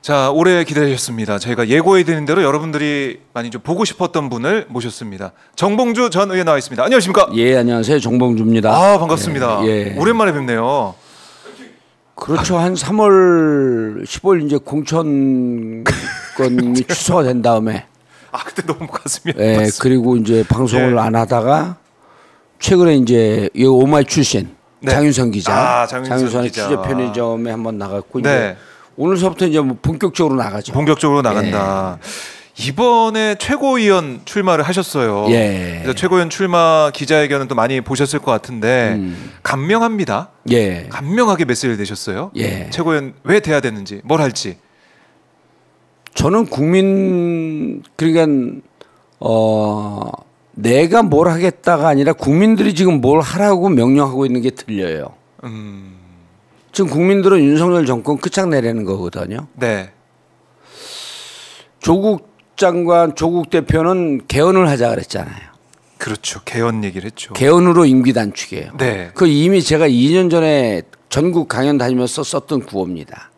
자, 오래 기다리셨습니다. 저희가 예고해드린 대로 여러분들이 많이 좀 보고 싶었던 분을 모셨습니다. 정봉주 전 의원 나와 있습니다. 안녕하십니까? 예, 안녕하세요. 정봉주입니다. 아, 반갑습니다. 예. 오랜만에 뵙네요. 그렇죠. 한 3월 15일 이제 공천권이 취소가 된 다음에 아, 그때 너무 가슴이 예, 아팠어요. 그리고 이제 방송을 예. 안 하다가 최근에 이제 이 오마이 출신 네. 장윤선 기자, 아, 장윤선의 취재 편의점에 한번 나갔고 네. 이제 오늘서부터 이제 뭐 본격적으로 나가죠. 본격적으로 나간다. 이번에 최고위원 출마를 하셨어요. 예. 그래서 최고위원 출마 기자회견은 또 많이 보셨을 것 같은데 간명합니다. 예. 간명하게 메시지를 내셨어요. 예. 최고위원 왜 돼야 되는지, 뭘 할지. 저는 국민 그러니까 내가 뭘 하겠다가 아니라 국민들이 지금 뭘 하라고 명령하고 있는 게 들려요. 지금 국민들은 윤석열 정권 끝장내려는 거거든요. 네. 조국 장관, 조국 대표는 개헌을 하자 그랬잖아요. 그렇죠. 개헌 얘기를 했죠. 개헌으로 임기 단축이에요. 네. 그 이미 제가 2년 전에 전국 강연 다니면서 썼던 구호입니다.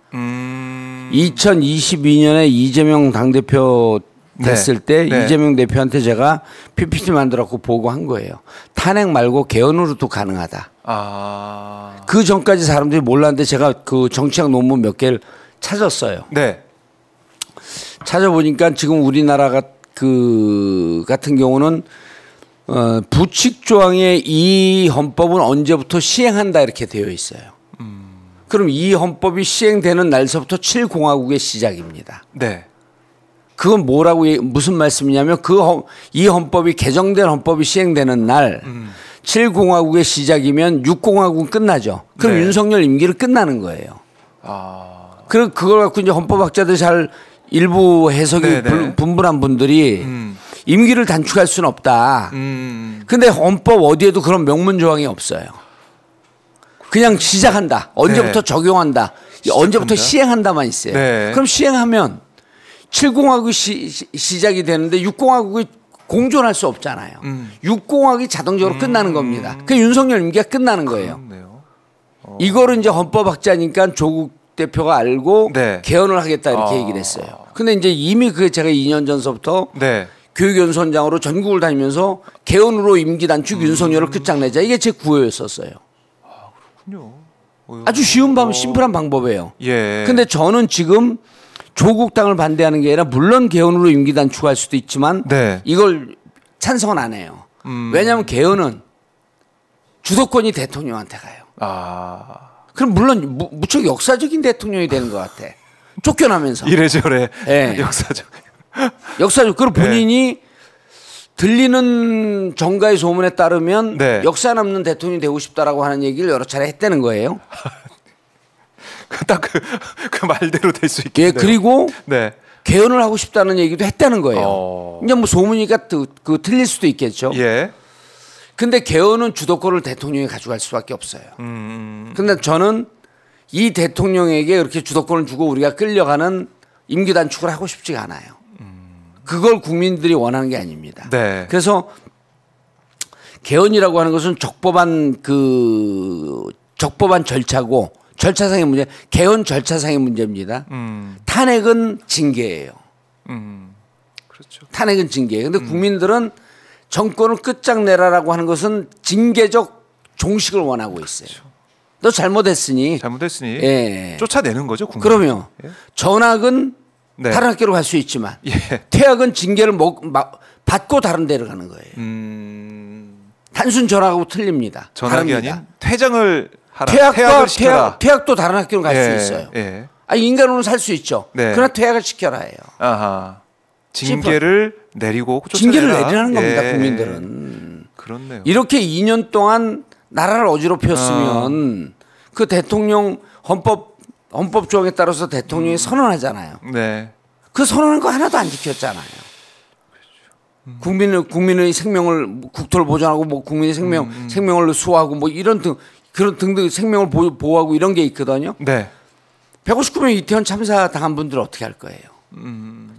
2022년에 이재명 당대표 됐을 때 네. 이재명 대표한테 제가 PPT 만들었고 보고한 거예요. 탄핵 말고 개헌으로도 가능하다. 아. 그 전까지 사람들이 몰랐는데 제가 그 정치학 논문 몇 개를 찾았어요. 네. 찾아보니까 지금 우리나라가 그 같은 경우는 부칙 조항의 이 헌법은 언제부터 시행한다 이렇게 되어 있어요. 그럼 이 헌법이 시행되는 날서부터 7공화국의 시작입니다. 네. 그건 뭐라고 무슨 말씀이냐면 이 헌법이 개정된 헌법이 시행되는 날 7공화국의 시작이면 6공화국은 끝나죠. 그럼 네. 윤석열 임기를 끝나는 거예요. 아. 그걸 갖고 이제 헌법학자들 잘 일부 해석이 네네. 분분한 분들이 임기를 단축할 수는 없다. 근데 헌법 어디에도 그런 명문 조항이 없어요. 그냥 시작한다. 언제부터 네. 적용한다. 언제부터 시행한다만 있어요. 네. 그럼 시행하면 7공화국이 시작이 되는데 6공화국이 공존할 수 없잖아요. 6공화국이 자동적으로 끝나는 겁니다. 그 윤석열 임기가 끝나는 거예요. 그렇네요. 이거를 이제 헌법학자니까 조국 대표가 알고 네. 개헌을 하겠다 이렇게 얘기를 했어요. 근데 이제 이미 그 제가 2년 전서부터 네. 교육연수원장으로 전국을 다니면서 개헌으로 임기 단축 윤석열을 끝장내자. 이게 제 구호였었어요. 그렇군요. 아주 쉬운 심플한 방법이에요. 예. 근데 저는 지금 조국 당을 반대하는 게 아니라 물론 개헌으로 임기 단축할 수도 있지만 네. 이걸 찬성은 안 해요. 왜냐하면 개헌은 주도권이 대통령한테 가요. 아. 그럼 물론 무척 역사적인 대통령이 되는 것 같아. 쫓겨나면서. 이래저래 네. 역사적. 역사적. 그리고 본인이 들리는 정가의 소문에 따르면 네. 역사 남는 대통령이 되고 싶다라고 하는 얘기를 여러 차례 했다는 거예요. 딱 그 말대로 될 수 있겠네요. 예, 그리고 네. 개헌을 하고 싶다는 얘기도 했다는 거예요. 이제 뭐 소문이니까 틀릴 수도 있겠죠. 예. 근데 개헌은 주도권을 대통령이 가져갈 수밖에 없어요. 근데 저는 이 대통령에게 그렇게 주도권을 주고 우리가 끌려가는 임기 단축을 하고 싶지가 않아요. 그걸 국민들이 원하는 게 아닙니다. 네. 그래서 개헌이라고 하는 것은 적법한 절차고 절차상의 문제, 개헌 절차상의 문제입니다. 탄핵은 징계예요. 그렇죠. 탄핵은 징계예요. 근데 국민들은 정권을 끝장내라라고 하는 것은 징계적 종식을 원하고 있어요. 그렇죠. 너 잘못했으니 예. 쫓아내는 거죠, 국민. 그러면 예. 전학은 네. 다른 학교로 갈 수 있지만 예. 퇴학은 징계를 받고 다른 데로 가는 거예요. 단순 전학하고 틀립니다. 전학이 다릅니다. 아닌 퇴장을 하라. 퇴학도 다른 학교로 갈 수 예. 있어요. 예. 인간으로는 살 수 있죠. 네. 그러나 퇴학을 시켜라 해요. 아하. 징계를 내리고 징계를 쫓아내라. 내리라는 겁니다. 예. 국민들은. 그렇네요. 이렇게 2년 동안 나라를 어지럽혔으면 그 대통령 헌법 조항에 따라서 대통령이 선언하잖아요. 네. 그 선언한 거 하나도 안 지켰잖아요. 국민의 생명을 국토를 보존하고 뭐 국민의 생명을 수호하고 뭐 이런 그런 등등 생명을 보호하고 이런 게 있거든요. 네. 159명 이태원 참사 당한 분들 어떻게 할 거예요?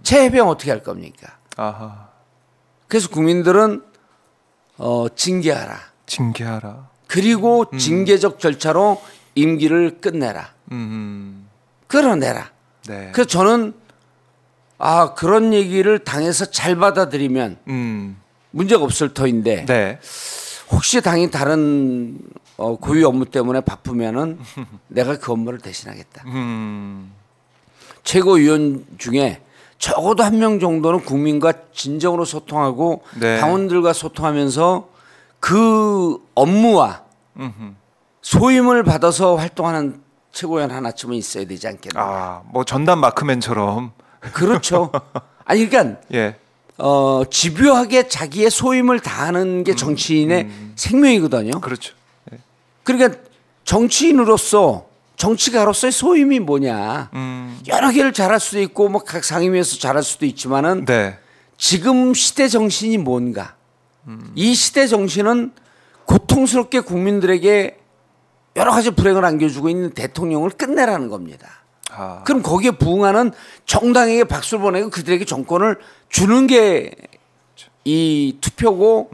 최해병 어떻게 할 겁니까? 아하. 그래서 국민들은 징계하라. 징계하라. 그리고 징계적 절차로 임기를 끝내라. 끌어내라. 네. 그래서 저는 그런 얘기를 당에서 잘 받아들이면 문제가 없을 터인데 네. 혹시 당이 다른 고유 업무 때문에 바쁘면은 내가 그 업무를 대신하겠다. 최고위원 중에 적어도 한 명 정도는 국민과 진정으로 소통하고 네. 당원들과 소통하면서 그 업무와 소임을 받아서 활동하는 최고위원 하나쯤은 있어야 되지 않겠나. 뭐 전담 마크맨처럼. 그렇죠. 아니 그러니까 예. 집요하게 자기의 소임을 다하는 게 정치인의 생명이거든요. 그렇죠. 예. 그러니까 정치인으로서 정치가로서의 소임이 뭐냐. 여러 개를 잘할 수도 있고 뭐 각 상임위에서 잘할 수도 있지만은 네. 지금 시대 정신이 뭔가. 이 시대 정신은 고통스럽게 국민들에게 여러 가지 불행을 안겨주고 있는 대통령을 끝내라는 겁니다. 그럼 거기에 부응하는 정당에게 박수를 보내고 그들에게 정권을 주는 게 이 투표고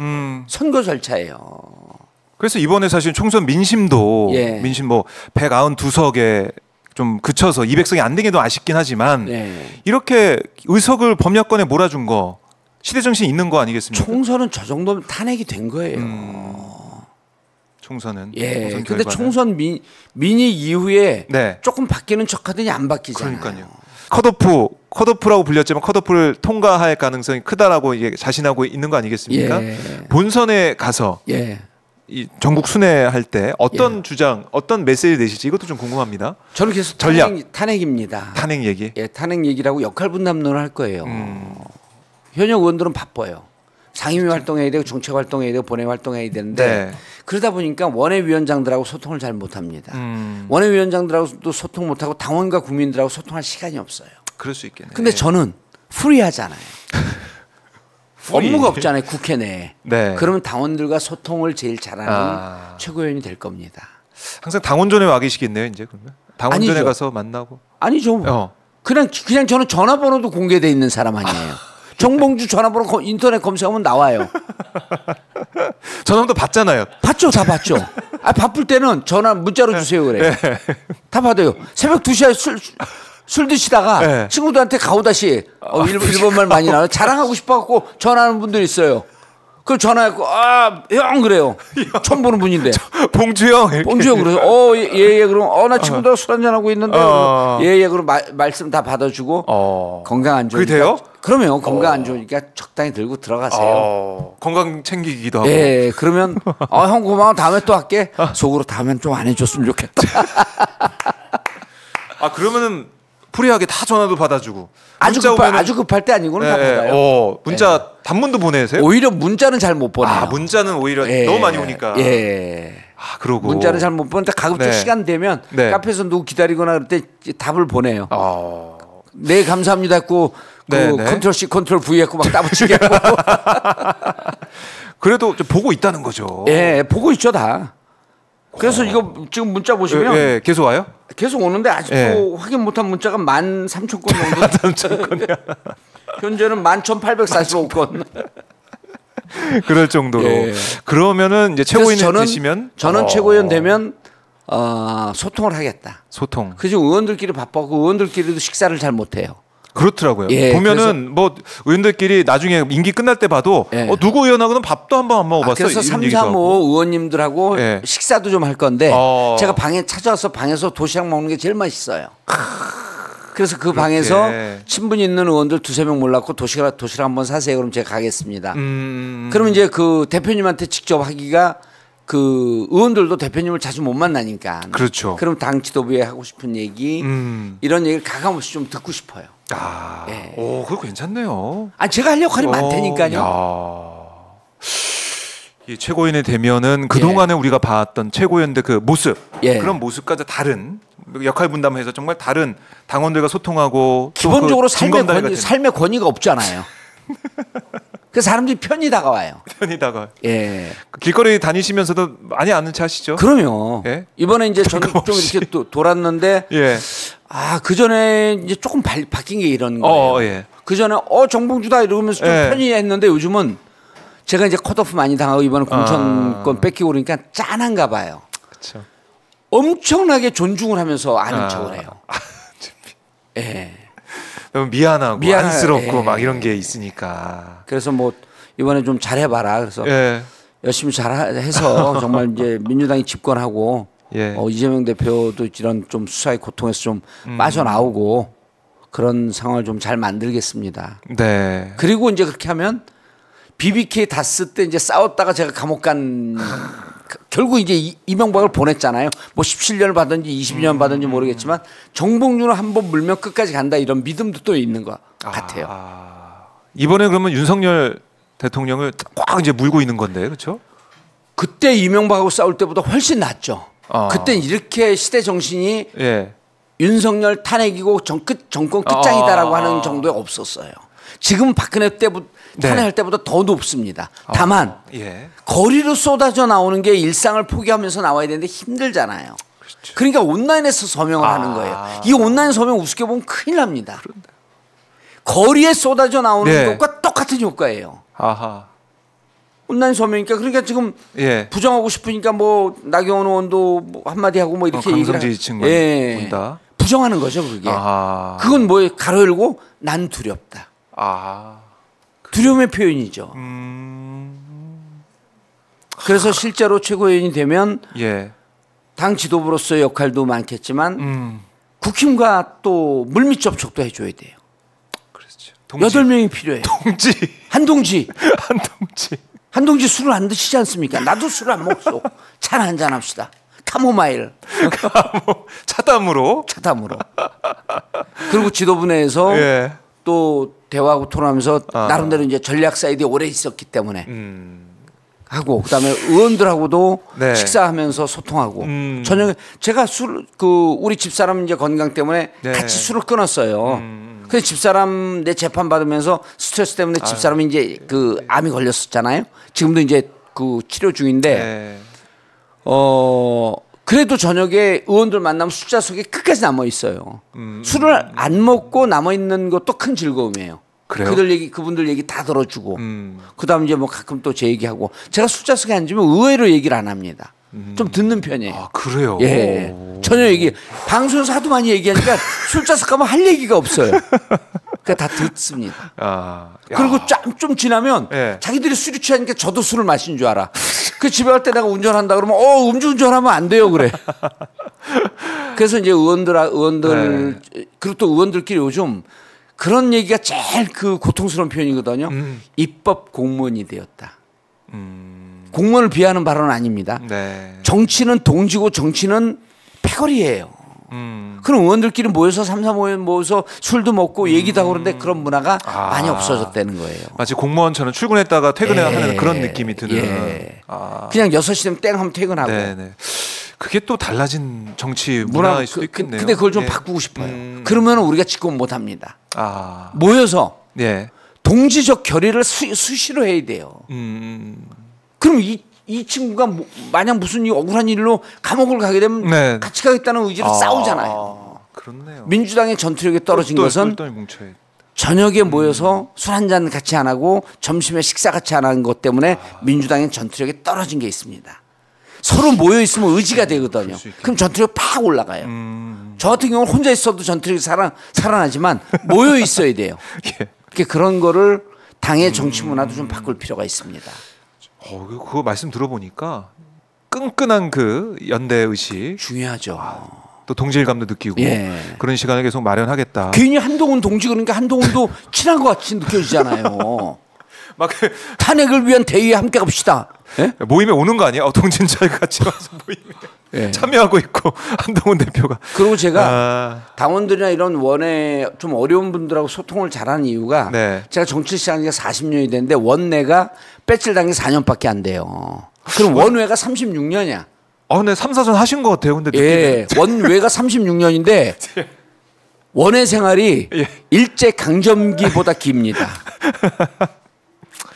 선거 절차예요. 그래서 이번에 사실 총선 민심도 예. 민심 뭐 192석에 좀 그쳐서 200석이 안 된 게 더 아쉽긴 하지만 네. 이렇게 의석을 범야권에 몰아준 거 시대 정신이 있는 거 아니겠습니까? 총선은 저 정도면 탄핵이 된 거예요. 총선은. 예. 총선 근데 결과는. 총선 민의 이후에 네. 조금 바뀌는 척하더니 안 바뀌잖아요. 그러니까요. 컷오프라고 불렸지만 컷오프를 통과할 가능성이 크다라고 자신하고 있는 거 아니겠습니까? 예. 본선에 가서 예. 이 전국 순회할 때 어떤 주장, 어떤 메시지를 내실지 이것도 좀 궁금합니다. 저는 계속 전략. 탄핵입니다. 탄핵 얘기. 예, 탄핵 얘기라고 역할 분담론을 할 거예요. 현역 의원들은 바빠요. 상임위 활동해야 되고 정책 활동해야 되고 본회 활동해야 되는데 네. 그러다 보니까 원외위원장들하고 소통을 잘 못합니다. 원외위원장들하고도 소통 못하고 당원과 국민들하고 소통할 시간이 없어요. 그럴 수 있겠네요. 근데 저는 프리하잖아요. 업무가 없잖아요. 국회 내에. 네. 그러면 당원들과 소통을 제일 잘하는 최고위원이 될 겁니다. 항상 당원전에 와 계시겠네요, 이제 그러면. 당원전에 아니죠. 가서 만나고. 아니죠. 그냥 저는 전화번호도 공개돼 있는 사람 아니에요. 정봉주 전화번호 인터넷 검색하면 나와요. 전화도 받잖아요. 받죠, 다 받죠. 바쁠 때는 전화 문자로 주세요 그래. 다 받아요. 새벽 2시에 술 드시다가 네. 친구들한테 가오다시 일본말 많이 나와요. 자랑하고 싶어갖고 전화하는 분들 있어요. 그럼 전화했고 형 그래요. 처음 보는 분인데. 봉주 형. 봉주 형 그래서 예 그럼 나 친구들 술 한잔 하고 있는데 예 그럼 말씀 다 받아주고 건강 안 좋으니까. 그게 돼요? 그러면 건강 안 좋으니까 적당히 들고 들어가세요. 건강 챙기기도 하고. 예 그러면 형 고마워 다음에 또 할게. 속으로 다음엔 좀 안 해줬으면 좋겠다. 그러면은 프리하게 다 전화도 받아주고. 아주 급할 때 아니고는 다 받아요. 문자 단문도 보내세요? 오히려 문자는 잘 못 보내요. 문자는 오히려 너무 많이 오니까. 그러고 문자는 잘 못 보는데 가급적 시간 되면 카페에서 누구 기다리거나 그럴 때 답을 보내요. 네 감사합니다 했고 컨트롤 C 컨트롤 V 했고 막 따붙이게 했고. 그래도 좀 보고 있다는 거죠. 예, 보고 있죠 다. 그래서 이거 지금 문자 보시면 계속 와요? 계속 오는데 아직도 확인 못한 문자가 13,000건 정도. 현재는 11,845건. 그럴 정도로. 그러면은 이제 최고위원 되시면 저는 최고위원 되면 소통을 하겠다. 소통. 그중 의원들끼리 바빠고 의원들끼리도 식사를 잘 못해요. 그렇더라고요. 보면은 뭐 의원들끼리 나중에 임기 끝날 때 봐도 누구 의원하고는 밥도 한 번 안 먹어봤어. 그래서 3, 4, 5 의원님들하고 식사도 좀 할 건데 제가 방에 찾아와서 방에서 도시락 먹는 게 제일 맛있어요. 그래서 그 방에서 친분 있는 의원들 2-3명 몰랐고 도시락 한번 사세요. 그럼 제가 가겠습니다. 그러면 이제 그 대표님한테 직접 하기가 그 의원들도 대표님을 자주 못 만나니까. 그렇죠. 그럼 당 지도부에 하고 싶은 얘기 이런 얘기를 가감없이 좀 듣고 싶어요. 그거 괜찮네요. 제가 할 역할이 많다니까요. 이 최고위원이 되면은 그 동안에 우리가 봤던 최고위원들 그 모습 그런 모습과도 다른 역할 분담해서 정말 다른 당원들과 소통하고 기본적으로 삶의 권위가 없잖아요. 그래서 사람들이 편히 다가와요. 길거리 다니시면서도 많이 아는 체 하시죠? 그럼요. 이번에 이제 저는 좀 이렇게 또 돌았는데 그 전에 이제 조금 바뀐 게 이런 거예요. 그 전에 정봉주다 이러면서 좀 편히 했는데 요즘은 제가 이제 컷오프 많이 당하고 이번에 공천권 뺏기고 그러니까 짠한가 봐요. 그렇죠. 엄청나게 존중을 하면서 아는 척을 해요. 예. 너무 미안하고 안쓰럽고 막 이런 게 있으니까. 그래서 뭐 이번에 좀 잘해봐라. 그래서 열심히 잘해서 정말 이제 민주당이 집권하고 이재명 대표도 이런 좀 수사의 고통에서 좀 빠져나오고 그런 상황을 좀 잘 만들겠습니다. 네. 그리고 이제 그렇게 하면 BBK 다스 때 이제 싸웠다가 제가 감옥 간 결국 이제 이명박을 보냈잖아요. 뭐 17년을 받든지 20년 받든지 모르겠지만 정봉준을 한번 물면 끝까지 간다 이런 믿음도 또 있는 것 같아요. 이번에 그러면 윤석열 대통령을 꽉 이제 물고 있는 건데, 그렇죠? 그때 이명박하고 싸울 때보다 훨씬 낫죠. 그때 이렇게 시대 정신이 윤석열 탄핵이고 정권 끝장이다라고 하는 정도에 없었어요. 지금 박근혜 때부터 탄핵할 때보다 더 높습니다. 다만 거리로 쏟아져 나오는 게 일상을 포기하면서 나와야 되는데 힘들잖아요. 그렇죠. 그러니까 온라인에서 서명을 하는 거예요. 이 온라인 서명 우습게 보면 큰일 납니다. 그런데. 거리에 쏟아져 나오는 것과 똑같은 효과예요. 온라인 서명이니까 그러니까 지금 부정하고 싶으니까 뭐 나경원 의원도 뭐 한마디 하고 뭐 이렇게 얘기를 본다. 부정하는 거죠 그게. 그건 뭐 가로 열고 난 두렵다. 두려움의 표현이죠. 그래서 실제로 최고위원이 되면 당 지도부로서의 역할도 많겠지만 국힘과 또 물밑 접촉도 해줘야 돼요. 그렇죠. 8명이 필요해요. 한동지. 한동지 술을 안 드시지 않습니까? 나도 술을 안 먹소. 차나 한잔 합시다. 카모마일. 차담으로. 그리고 지도부 내에서 또 대화하고 토론하면서 나름대로 이제 전략 사이드에 오래 있었기 때문에 하고 그다음에 의원들하고도 식사하면서 소통하고 저녁에 제가 우리 집사람 이제 건강 때문에 같이 술을 끊었어요. 그래서 집사람 내 재판 받으면서 스트레스 때문에 집사람이 이제 그 암이 걸렸었잖아요. 지금도 이제 그 치료 중인데 그래도 저녁에 의원들 만나면 숫자석에 끝까지 남아 있어요. 술을 안 먹고 남아 있는 것도 큰 즐거움이에요. 그래요? 그분들 얘기 다 들어주고 그다음 이제 뭐 가끔 또 제 얘기하고 제가 숫자석에 앉으면 의외로 얘기를 안 합니다. 좀 듣는 편이에요. 그래요? 예. 전혀 얘기 방송에서 하도 많이 얘기하니까 술자석 가면 할 얘기가 없어요. 그러니까 다 듣습니다. 그리고 좀 지나면 자기들이 술이 취하니까 저도 술을 마신 줄 알아. 그 집에 갈 때 내가 운전한다 그러면 음주운전하면 안 돼요 그래. 그래서 이제 의원들 그리고 또 의원들끼리 요즘 그런 얘기가 제일 그 고통스러운 표현이거든요. 입법 공무원이 되었다. 공무원을 비하하는 발언은 아닙니다. 정치는 동지고 정치는 패거리예요. 그럼 의원들끼리 모여서 3, 4모임 모여서 술도 먹고 얘기도 하고 그러는데 그런 문화가 많이 없어졌다는 거예요. 마치 공무원처럼 출근했다가 퇴근해야 하는 그런 느낌이 드는. 그냥 6시 되면 땡 하면 퇴근하고. 그게 또 달라진 정치 문화일 수도 있겠네요. 근데 그걸 좀 바꾸고 싶어요. 그러면 우리가 집권 못합니다. 모여서 동지적 결의를 수시로 해야 돼요. 그럼 이 친구가 만약 무슨 억울한 일로 감옥을 가게 되면 같이 가겠다는 의지로 싸우잖아요. 그렇네요. 민주당의 전투력이 떨어진 것은 저녁에 모여서 술 한잔 같이 안 하고 점심에 식사 같이 안 하는 것 때문에 민주당의 전투력이 떨어진 게 있습니다. 서로 모여 있으면 의지가 되거든요. 그럼 전투력이 팍 올라가요. 저 같은 경우는 혼자 있어도 전투력이 살아나지만 모여 있어야 돼요. 그런 거를 당의 정치 문화도 좀 바꿀 필요가 있습니다. 그거 말씀 들어보니까 끈끈한 그 연대 의식 중요하죠. 또 동질감도 느끼고 그런 시간을 계속 마련하겠다. 괜히 한동훈 동지 그러니까 한동훈도 친한 것 같이 느껴지잖아요. 막 탄핵을 위한 대의에 함께 갑시다. 모임에 오는 거 아니에요? 동진자에 같이 가서 모임에 참여하고 있고 한동훈 대표가. 그리고 제가 당원들이나 이런 원외 좀 어려운 분들하고 소통을 잘하는 이유가 제가 정치 시작한 지가 40년이 됐는데 원내가 배칠당이 4년밖에 안 돼요. 그럼 원외가 36년이야. 네, 3, 4전 하신 것 같아요. 근데 원외가 36년인데 원외 생활이 일제 강점기보다 깁니다.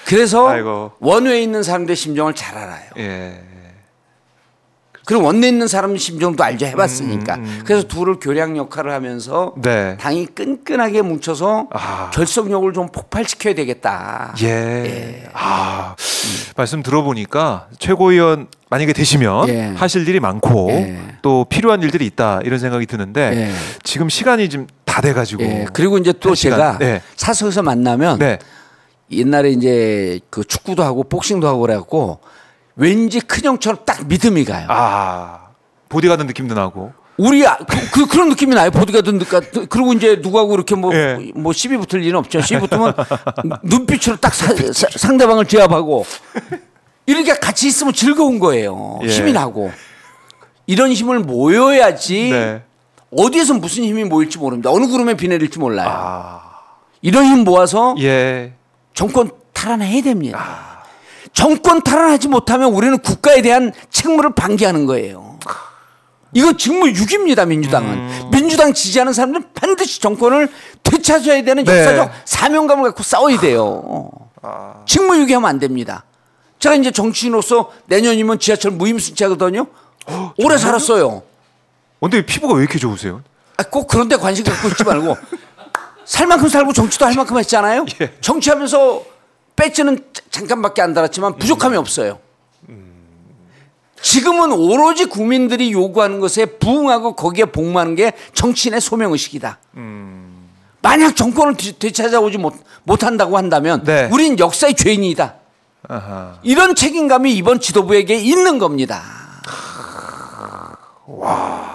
그래서 원외에 있는 사람들의 심정을 잘 알아요. 그리고 원내에 있는 사람 심정도 알죠. 해봤으니까. 그래서 둘을 교량 역할을 하면서 당이 끈끈하게 뭉쳐서 결속력을 좀 폭발시켜야 되겠다. 말씀 들어보니까 최고위원 만약에 되시면 하실 일이 많고 또 필요한 일들이 있다 이런 생각이 드는데 지금 시간이 좀 다 돼가지고. 예. 그리고 이제 또 제가 네. 사석에서 만나면 네. 옛날에 이제 그 축구도 하고 복싱도 하고 그래갖고 왠지 큰형처럼 딱 믿음이 가요. 아 보디가드 느낌도 나고. 우리 그런 느낌이 나요. 보디가드 그리고 이제 누구하고 이렇게 뭐 시비 붙을 일은 없죠. 시비 붙으면 눈빛으로 딱 상대방을 제압하고 이렇게 같이 있으면 즐거운 거예요. 예. 힘이 나고 이런 힘을 모여야지. 네. 어디에서 무슨 힘이 모일지 모릅니다. 어느 구름에 비 내릴지 몰라요. 이런 힘 모아서 예. 정권 탈환해야 됩니다. 정권 탈환하지 못하면 우리는 국가에 대한 책무를 방기하는 거예요. 이거 직무유기입니다. 민주당은. 민주당 지지하는 사람들은 반드시 정권을 되찾아야 되는 역사적 네. 사명감을 갖고 싸워야 돼요. 직무유기하면 안 됩니다. 제가 이제 정치인으로서 내년이면 지하철 무임승차거든요. 오래 살았어요. 근데 피부가 왜 이렇게 좋으세요? 꼭 그런 데 관심 갖고 있지 말고 살 만큼 살고 정치도 할 만큼 했잖아요. 예. 정치하면서 배지는 잠깐밖에 안 달았지만 부족함이 없어요. 지금은 오로지 국민들이 요구하는 것에 부응하고 거기에 복무하는 게 정치인의 소명의식이다. 만약 정권을 되찾아오지 못한다고 한다면 네. 우린 역사의 죄인이다. 아하. 이런 책임감이 이번 지도부에게 있는 겁니다. 와.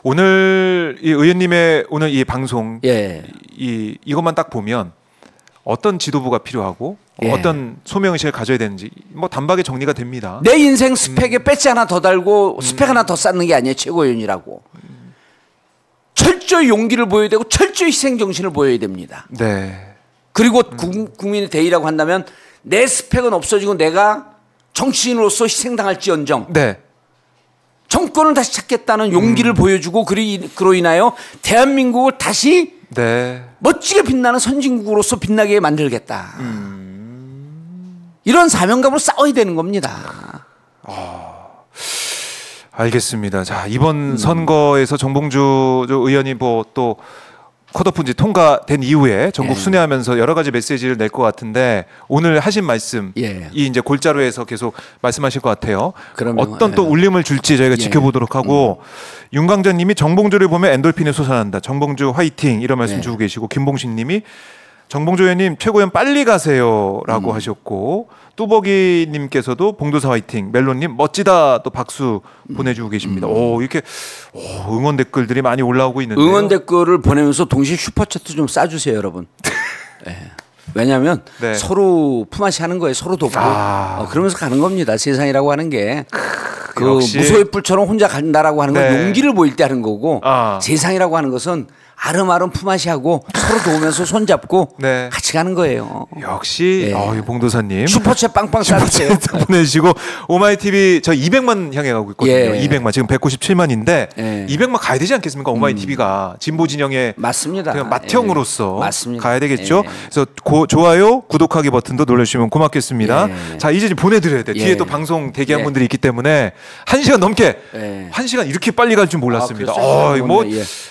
오늘 이 의원님의 오늘 이 방송 예. 이것만 딱 보면 어떤 지도부가 필요하고 예. 어떤 소명의식을 가져야 되는지 뭐 단박에 정리가 됩니다. 내 인생 스펙에 배지 하나 더 달고 스펙 하나 더 쌓는 게 아니에요. 최고위원이라고. 철저히 용기를 보여야 되고 철저히 희생정신을 보여야 됩니다. 네. 그리고 국민의 대의라고 한다면 내 스펙은 없어지고 내가 정치인으로서 희생당할지언정 네. 정권을 다시 찾겠다는 용기를 보여주고 그로 인하여 대한민국을 다시 네. 멋지게 빛나는 선진국으로서 빛나게 만들겠다. 이런 사명감으로 싸워야 되는 겁니다. 알겠습니다. 자 이번 선거에서 정봉주 의원이 뭐 또 컷오프 이제 통과된 이후에 전국 예. 순회하면서 여러 가지 메시지를 낼 것 같은데 오늘 하신 말씀이 예. 이제 골자로에서 계속 말씀하실 것 같아요. 그러면, 어떤 또 울림을 줄지 저희가 예. 지켜보도록 하고 윤광자님이 정봉주를 보면 엔돌핀이 솟아난다. 정봉주 화이팅 이런 말씀 예. 주고 계시고 김봉식님이 정봉주 의원님 최고위원 빨리 가세요라고 하셨고 뚜벅이님께서도 봉도사 화이팅 멜론님 멋지다 또 박수 보내주고 계십니다. 오 이렇게 응원 댓글들이 많이 올라오고 있는데요. 응원 댓글을 보내면서 동시에 슈퍼챗도 좀 쏴주세요 여러분. 네. 왜냐하면 네. 서로 품앗이 하는 거예요. 서로 돕고 그러면서 가는 겁니다. 세상이라고 하는 게 그 무소의 뿔처럼 혼자 간다라고 하는 건 네. 용기를 보일 때 하는 거고 세상이라고 하는 것은 아름아름 품앗이 하고 서로 도우면서 손잡고 네. 같이 가는 거예요. 역시 네. 봉도사님 슈퍼챗 빵빵 쏴주세요. 보내주시고 오마이TV 저 200만 향해 가고 있거든요. 예. 200만 지금 197만인데 예. 200만 가야 되지 않겠습니까? 오마이TV가 진보 진영의 맞습니다. 맏형으로서 예. 맞습니다. 가야 되겠죠. 예. 그래서 좋아요 구독하기 버튼도 눌러주시면 고맙겠습니다. 예. 자 이제 보내드려야 돼. 뒤에 또 방송 대기한 분들이 있기 때문에 1시간 넘게 1시간 이렇게 빨리 갈 줄 몰랐습니다. 뭐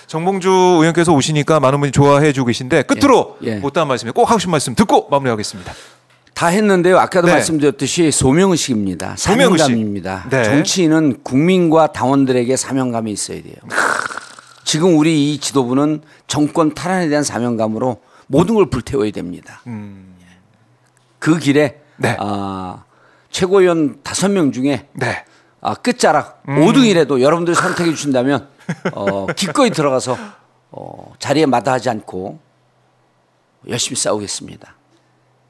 정봉주 의원께서 오시니까 많은 분이 좋아해 주고 계신데 끝으로 못다한 말씀 꼭 하고 싶은 말씀 듣고 마무리하겠습니다. 다 했는데요. 아까도 말씀드렸듯이 소명의식입니다. 사명감입니다. 네. 정치인은 국민과 당원들에게 사명감이 있어야 돼요. 지금 우리 이 지도부는 정권 탈환에 대한 사명감으로 모든 걸 불태워야 됩니다. 그 길에 최고위원 5명 중에 끝자락 5등이라도 여러분들이 선택해 주신다면 기꺼이 들어가서 자리에 마다하지 않고 열심히 싸우겠습니다.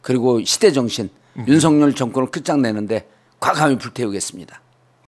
그리고 시대정신 윤석열 정권을 끝장내는데 과감히 불태우겠습니다.